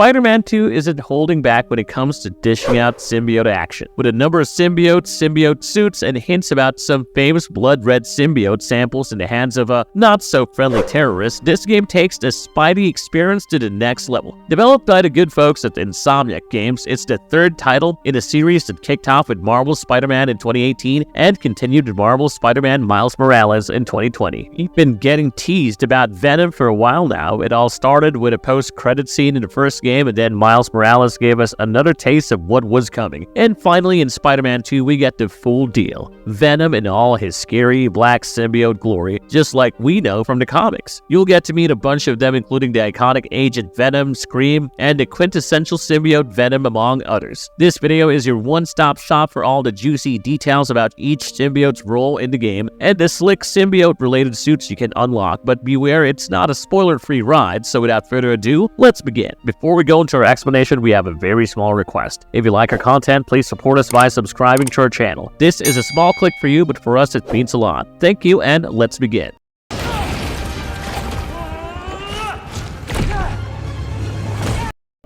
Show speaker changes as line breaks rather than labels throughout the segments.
Spider-Man 2 isn't holding back when it comes to dishing out symbiote action. With a number of symbiotes, symbiote suits, and hints about some famous blood-red symbiote samples in the hands of a not-so-friendly terrorist, this game takes the Spidey experience to the next level. Developed by the good folks at Insomniac Games, it's the third title in a series that kicked off with Marvel's Spider-Man in 2018 and continued with Marvel's Spider-Man Miles Morales in 2020. We've been getting teased about Venom for a while now. It all started with a post-credit scene in the first game, and then Miles Morales gave us another taste of what was coming. And finally, in Spider-Man 2, we get the full deal. Venom in all his scary black symbiote glory, just like we know from the comics. You'll get to meet a bunch of them, including the iconic Agent Venom, Scream, and the quintessential symbiote Venom, among others. This video is your one-stop shop for all the juicy details about each symbiote's role in the game and the slick symbiote-related suits you can unlock, but beware, it's not a spoiler-free ride, so without further ado, let's begin. Before we go into our explanation, we have a very small request. If you like our content, please support us by subscribing to our channel. This is a small click for you, but for us it means a lot. Thank you, and let's begin.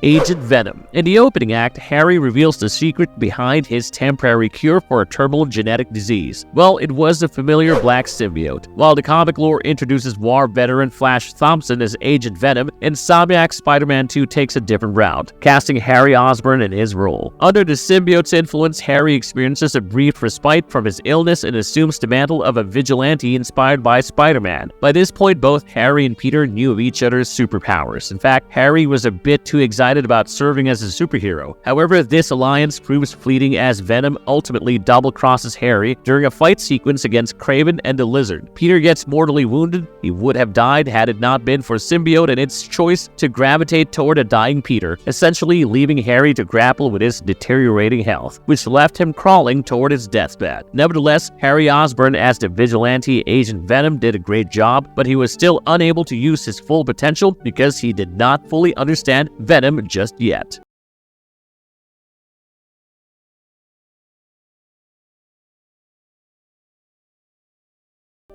Agent Venom. In the opening act, Harry reveals the secret behind his temporary cure for a terminal genetic disease. Well, it was the familiar black symbiote. While the comic lore introduces war veteran Flash Thompson as Agent Venom, Insomniac's Spider-Man 2 takes a different route, casting Harry Osborn in his role. Under the symbiote's influence, Harry experiences a brief respite from his illness and assumes the mantle of a vigilante inspired by Spider-Man. By this point, both Harry and Peter knew of each other's superpowers. In fact, Harry was a bit too excited about serving as a superhero. However, this alliance proves fleeting as Venom ultimately double-crosses Harry during a fight sequence against Kraven and the Lizard. Peter gets mortally wounded. He would have died had it not been for Symbiote and its choice to gravitate toward a dying Peter, essentially leaving Harry to grapple with his deteriorating health, which left him crawling toward his deathbed. Nevertheless, Harry Osborn as the vigilante Agent Venom did a great job, but he was still unable to use his full potential because he did not fully understand Venom just yet.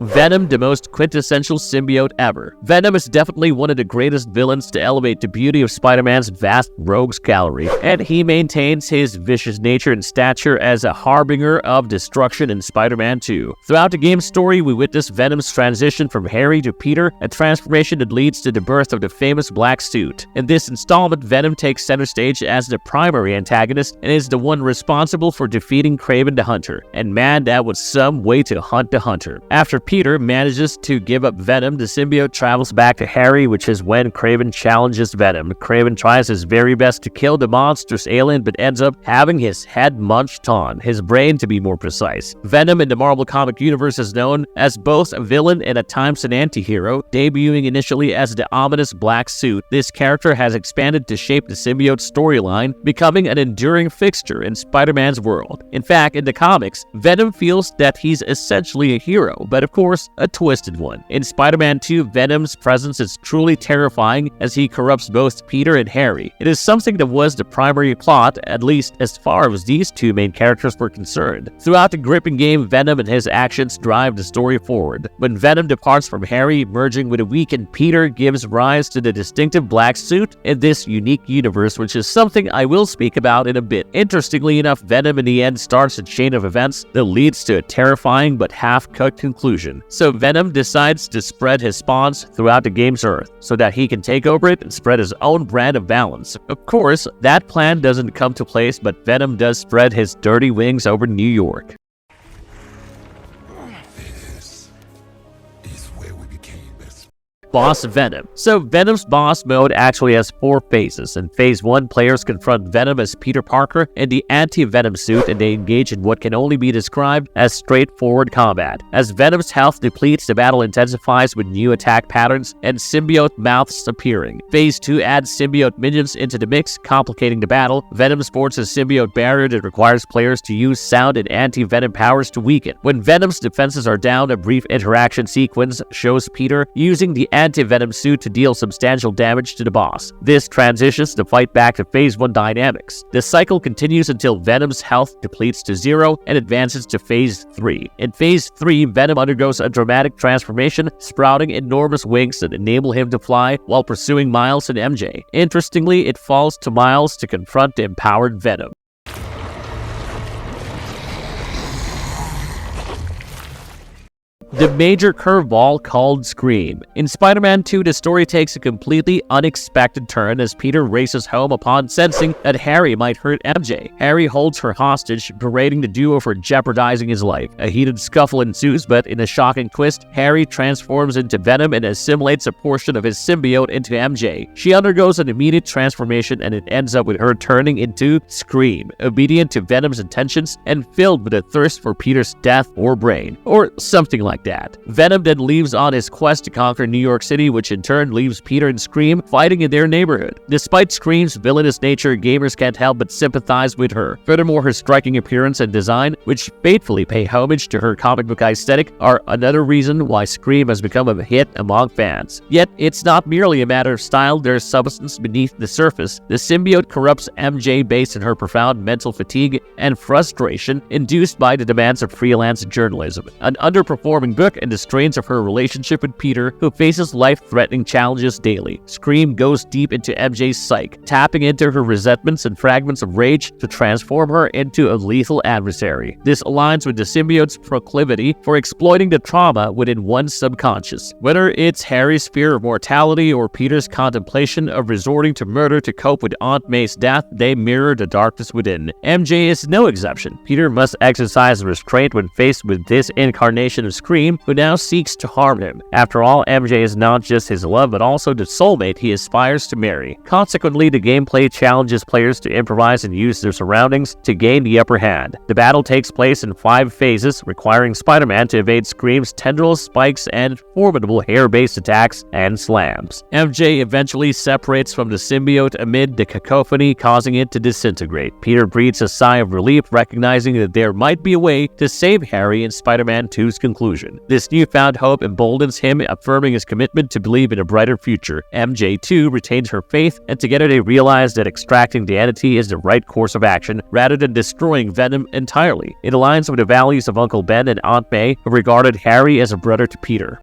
Venom, the most quintessential symbiote ever. Venom is definitely one of the greatest villains to elevate the beauty of Spider-Man's vast rogues gallery, and he maintains his vicious nature and stature as a harbinger of destruction in Spider-Man 2. Throughout the game's story, we witness Venom's transition from Harry to Peter, a transformation that leads to the birth of the famous black suit. In this installment, Venom takes center stage as the primary antagonist and is the one responsible for defeating Kraven the Hunter. And man, that was some way to hunt the Hunter. After Peter manages to give up Venom, the symbiote travels back to Harry, which is when Kraven challenges Venom. Kraven tries his very best to kill the monstrous alien, but ends up having his head munched on, his brain to be more precise. Venom in the Marvel comic universe is known as both a villain and at times an anti-hero. Debuting initially as the ominous black suit, this character has expanded to shape the symbiote storyline, becoming an enduring fixture in Spider-Man's world. In fact, in the comics, Venom feels that he's essentially a hero, but of course, a twisted one. In Spider-Man 2, Venom's presence is truly terrifying as he corrupts both Peter and Harry. It is something that was the primary plot, at least as far as these two main characters were concerned. Throughout the gripping game, Venom and his actions drive the story forward. When Venom departs from Harry, merging with a weakened Peter gives rise to the distinctive black suit in this unique universe, which is something I will speak about in a bit. Interestingly enough, Venom in the end starts a chain of events that leads to a terrifying but half-cooked conclusion. So Venom decides to spread his spawns throughout the game's Earth so that he can take over it and spread his own brand of balance. Of course, that plan doesn't come to place, but Venom does spread his dirty wings over New York. Boss Venom. So Venom's boss mode actually has 4 phases. In phase 1, players confront Venom as Peter Parker in the anti-Venom suit, and they engage in what can only be described as straightforward combat. As Venom's health depletes, the battle intensifies with new attack patterns and symbiote mouths appearing. Phase 2 adds symbiote minions into the mix, complicating the battle. Venom sports a symbiote barrier that requires players to use sound and anti-Venom powers to weaken. When Venom's defenses are down, a brief interaction sequence shows Peter using the anti-Venom suit to deal substantial damage to the boss. This transitions the fight back to Phase 1 dynamics. The cycle continues until Venom's health depletes to 0 and advances to Phase 3. In Phase 3, Venom undergoes a dramatic transformation, sprouting enormous wings that enable him to fly while pursuing Miles and MJ. Interestingly, it falls to Miles to confront the empowered Venom. The major curveball called Scream. In Spider-Man 2, the story takes a completely unexpected turn as Peter races home upon sensing that Harry might hurt MJ. Harry holds her hostage, berating the duo for jeopardizing his life. A heated scuffle ensues, but in a shocking twist, Harry transforms into Venom and assimilates a portion of his symbiote into MJ. She undergoes an immediate transformation, and it ends up with her turning into Scream, obedient to Venom's intentions and filled with a thirst for Peter's death or brain, or something like that. Venom then leaves on his quest to conquer New York City, which in turn leaves Peter and Scream fighting in their neighborhood. Despite Scream's villainous nature, gamers can't help but sympathize with her. Furthermore, her striking appearance and design, which faithfully pay homage to her comic book aesthetic, are another reason why Scream has become a hit among fans. Yet, it's not merely a matter of style, there's substance beneath the surface. The symbiote corrupts MJ based on her profound mental fatigue and frustration induced by the demands of freelance journalism. An underperforming book and the strains of her relationship with Peter, who faces life-threatening challenges daily. Scream goes deep into MJ's psyche, tapping into her resentments and fragments of rage to transform her into a lethal adversary. This aligns with the symbiote's proclivity for exploiting the trauma within one's subconscious. Whether it's Harry's fear of mortality or Peter's contemplation of resorting to murder to cope with Aunt May's death, they mirror the darkness within. MJ is no exception. Peter must exercise restraint when faced with this incarnation of Scream, who now seeks to harm him. After all, MJ is not just his love, but also the soulmate he aspires to marry. Consequently, the gameplay challenges players to improvise and use their surroundings to gain the upper hand. The battle takes place in 5 phases, requiring Spider-Man to evade Scream's tendrils, spikes, and formidable hair-based attacks and slams. MJ eventually separates from the symbiote amid the cacophony, causing it to disintegrate. Peter breathes a sigh of relief, recognizing that there might be a way to save Harry in Spider-Man 2's conclusion. This newfound hope emboldens him, affirming his commitment to believe in a brighter future. MJ, too, retains her faith, and together they realize that extracting the entity is the right course of action, rather than destroying Venom entirely. It aligns with the values of Uncle Ben and Aunt May, who regarded Harry as a brother to Peter.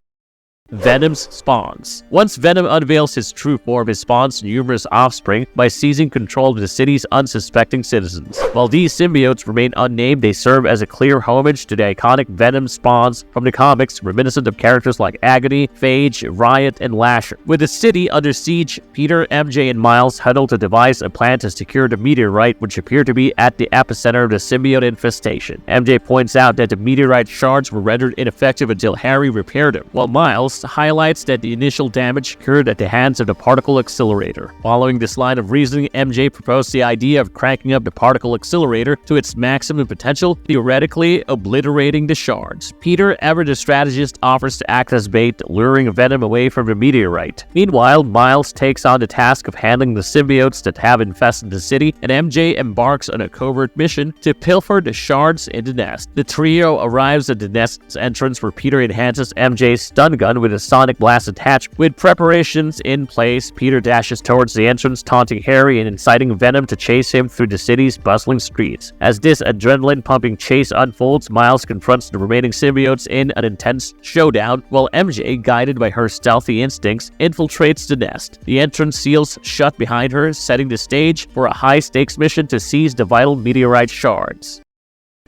Venom's spawns. Once Venom unveils his true form, he spawns numerous offspring by seizing control of the city's unsuspecting citizens. While these symbiotes remain unnamed, they serve as a clear homage to the iconic Venom spawns from the comics, reminiscent of characters like Agony, Phage, Riot, and Lasher. With the city under siege, Peter, MJ, and Miles huddle to devise a plan to secure the meteorite, which appeared to be at the epicenter of the symbiote infestation. MJ points out that the meteorite shards were rendered ineffective until Harry repaired them, while Miles highlights that the initial damage occurred at the hands of the particle accelerator. Following this line of reasoning, MJ proposed the idea of cranking up the particle accelerator to its maximum potential, theoretically obliterating the shards. Peter, ever the strategist, offers to act as bait, luring Venom away from the meteorite. Meanwhile, Miles takes on the task of handling the symbiotes that have infested the city, and MJ embarks on a covert mission to pilfer the shards in the nest. The trio arrives at the nest's entrance, where Peter enhances MJ's stun gun with a sonic blast attached. With preparations in place, Peter dashes towards the entrance, taunting Harry and inciting Venom to chase him through the city's bustling streets. As this adrenaline-pumping chase unfolds, Miles confronts the remaining symbiotes in an intense showdown, while MJ, guided by her stealthy instincts, infiltrates the nest. The entrance seals shut behind her, setting the stage for a high-stakes mission to seize the vital meteorite shards.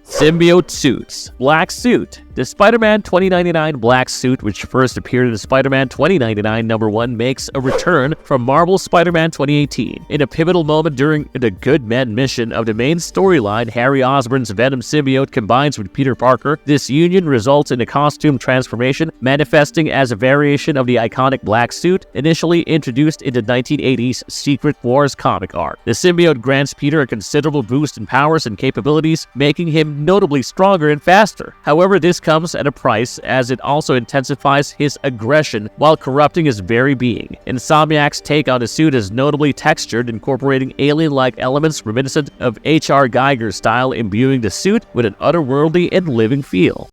Symbiote suits. Black suit. The Spider-Man 2099 black suit, which first appeared in the Spider-Man 2099 #1, makes a return from Marvel's Spider-Man 2018. In a pivotal moment during the Good Men mission of the main storyline, Harry Osborn's Venom symbiote combines with Peter Parker. This union results in a costume transformation, manifesting as a variation of the iconic black suit initially introduced in the 1980s Secret Wars comic art. The symbiote grants Peter a considerable boost in powers and capabilities, making him notably stronger and faster. However, this comes at a price, as it also intensifies his aggression while corrupting his very being. Insomniac's take on the suit is notably textured, incorporating alien-like elements reminiscent of H.R. Geiger's style, imbuing the suit with an otherworldly and living feel.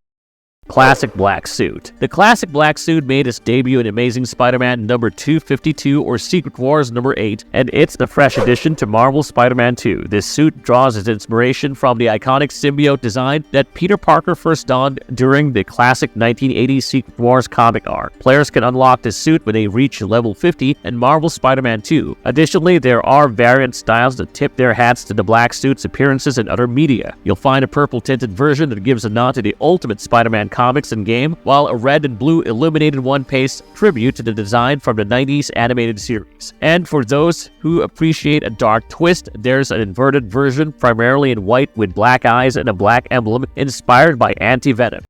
Classic Black Suit. The classic black suit made its debut in Amazing Spider-Man number 252 or Secret Wars number 8, and it's a fresh addition to Marvel's Spider-Man 2. This suit draws its inspiration from the iconic symbiote design that Peter Parker first donned during the classic 1980s Secret Wars comic arc. Players can unlock this suit when they reach level 50 in Marvel's Spider-Man 2. Additionally, there are variant styles that tip their hats to the black suit's appearances in other media. You'll find a purple-tinted version that gives a nod to the Ultimate Spider-Man comics and game, while a red and blue illuminated one pays tribute to the design from the 90s animated series. And for those who appreciate a dark twist, there's an inverted version primarily in white with black eyes and a black emblem inspired by Venom.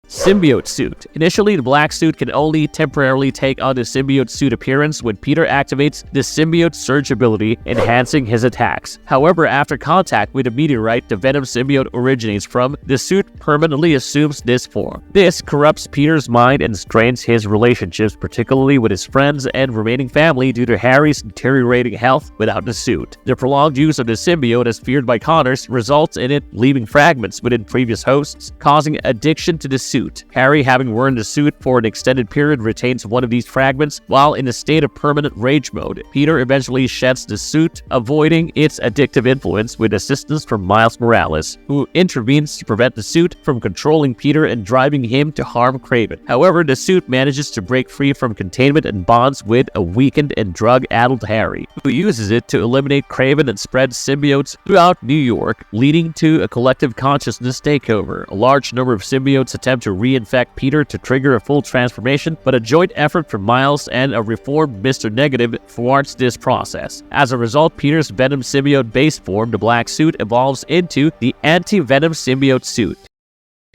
Symbiote suit. Initially, the black suit can only temporarily take on the symbiote suit appearance when Peter activates the symbiote surge ability, enhancing his attacks. However, after contact with a meteorite the Venom symbiote originates from, the suit permanently assumes this form. This corrupts Peter's mind and strains his relationships, particularly with his friends and remaining family due to Harry's deteriorating health without the suit. The prolonged use of the symbiote, as feared by Connors, results in it leaving fragments within previous hosts, causing addiction to the suit. Harry, having worn the suit for an extended period, retains one of these fragments while in a state of permanent rage mode. Peter eventually sheds the suit, avoiding its addictive influence with assistance from Miles Morales, who intervenes to prevent the suit from controlling Peter and driving him to harm Kraven. However, the suit manages to break free from containment and bonds with a weakened and drug-addled Harry, who uses it to eliminate Kraven and spread symbiotes throughout New York, leading to a collective consciousness takeover. A large number of symbiotes attempt to reinfect Peter to trigger a full transformation, but a joint effort from Miles and a reformed Mr. Negative thwarts this process. As a result, Peter's Venom symbiote base form, the black suit, evolves into the anti-Venom symbiote suit.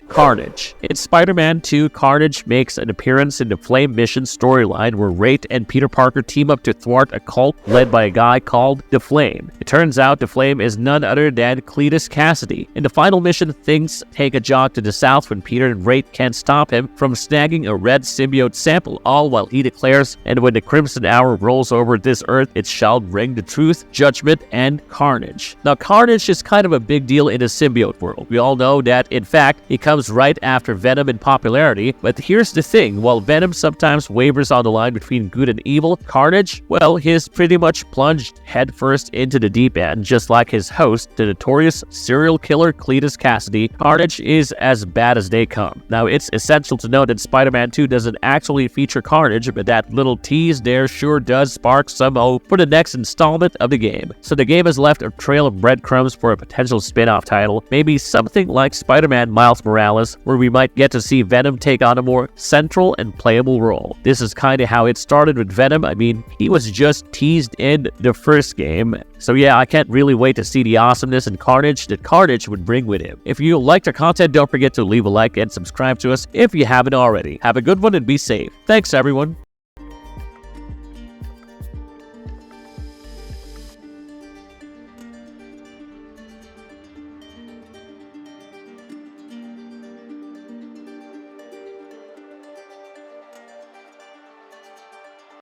Carnage. In Spider-Man 2, Carnage makes an appearance in the Flame Mission storyline where Wraith and Peter Parker team up to thwart a cult led by a guy called the Flame. It turns out the Flame is none other than Cletus Cassidy. In the final mission, things take a jog to the south when Peter and Wraith can't stop him from snagging a red symbiote sample, all while he declares, "And when the Crimson Hour rolls over this earth, it shall bring the truth, judgment, and carnage." Now, Carnage is kind of a big deal in the symbiote world. We all know that, in fact, he comes right after Venom in popularity, but here's the thing: while Venom sometimes wavers on the line between good and evil, Carnage, well, he's pretty much plunged headfirst into the deep end, just like his host, the notorious serial killer Cletus Cassidy. Carnage is as bad as they come. Now, it's essential to note that Spider-Man 2 doesn't actually feature Carnage, but that little tease there sure does spark some hope for the next installment of the game. So the game has left a trail of breadcrumbs for a potential spin-off title, maybe something like Spider-Man Miles Morales, where we might get to see Venom take on a more central and playable role. This is kind of how it started with Venom. I mean, he was just teased in the first game. So yeah, I can't really wait to see the awesomeness and carnage that Carnage would bring with him. If you liked our content, don't forget to leave a like and subscribe to us if you haven't already. Have a good one and be safe. Thanks, everyone.